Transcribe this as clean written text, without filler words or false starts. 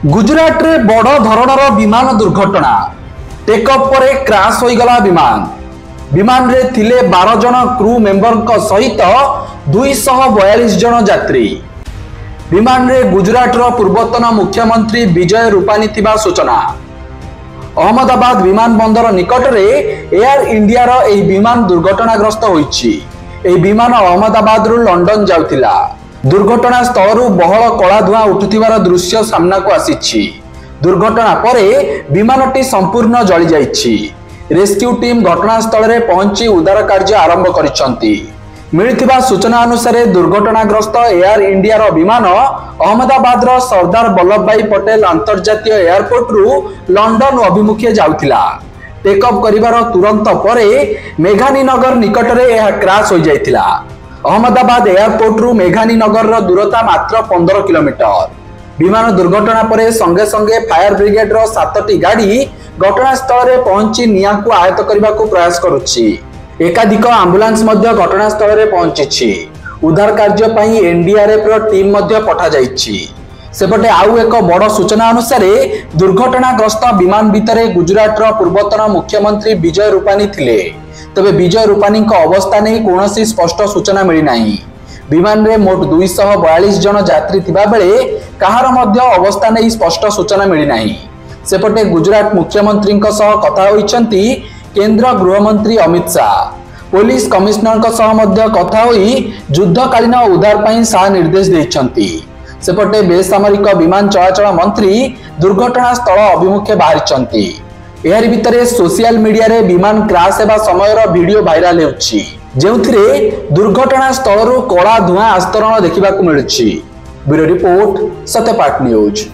गुजरात रे बड़ धरणर विमान दुर्घटना। टेकअप पर क्राश होईगला विमान। विमान रे थिले 12 जन क्रू मेंबर सहित 242 जन यात्री। विमान रे गुजरात रो पूर्वतन मुख्यमंत्री विजय रूपानी थिबा सूचना। अहमदाबाद विमान बंदर निकट रे एयर इंडिया रो एही विमान दुर्घटनाग्रस्त होईछि। एही विमान अहमदाबाद रु लंडन जाउथिला। दुर्घटना स्थल बहल कला धुआं उठुथिबार दृश्य सामना को आसीछि। दुर्घटना परे विमानटी संपूर्ण जली जाइछि। रेस्क्यू टीम घटनास्थल रे पहुंची उद्धार कार्य आरंभ करिसंती। मिलिथिबा सूचना अनुसार दुर्घटनाग्रस्त एयर इंडिया रो विमान अहमदाबाद रो सरदार वल्लभ भाई पटेल अंतर्जातीय एयरपोर्ट रु लंडन अभिमुखे जाउथिला। टेकअप करिवार तुरंत परे मेघानी नगर निकट रे यह क्राश हो जाइथिला। अहमदाबाद एयरपोर्ट रु मेघानी नगर रो दूरता मात्र 15 किलोमीटर। विमान दुर्घटना परे संगे संगे फायर ब्रिगेड रो 7टी गाड़ी घटनास्थल रे पहुंची निया को आयत्त करबा को प्रयास करुछि। एकाधिक एम्बुलेंस मध्य घटनास्थल रे पहुंचिछि। उद्धार कार्य पई एनडीआरएफ रो टीम मध्य पठा जाइछि। सेपटे आउ एक बड़ सूचना अनुसार दुर्घटनाग्रस्त विमान भितरे गुजरात रो पूर्वतन मुख्यमंत्री विजय रूपानी थिले। तबे विजय रूपानी अवस्था नहीं कौनसी स्पष्ट सूचना मिली नहीं। विमान रे मोट 242 जन यात्री थिबा बेले कहार मध्य अवस्था नहीं स्पष्ट सूचना मिली नहीं। सेपटे गुजरात मुख्यमंत्री सह कथा होइछंती केंद्र गृहमंत्री अमित शाह। पुलिस कमिश्नर सह मध्य कथा होई युद्धकालीन उद्धार पई शाह निर्देश दैछंती। सेपटे बेसामरिक विमान चलाचल मंत्री दुर्घटना स्थल अभिमुखे बाहरिछंती। एहारि भितरे सोशल मीडिया रे विमान क्राश हेबा समयर वीडियो वायरल हेउछि, जेउथिरे दुर्घटना स्थल रु कला धुआं आस्तरण देखिबाकू मिलुछि। Bureau report Satyapath news.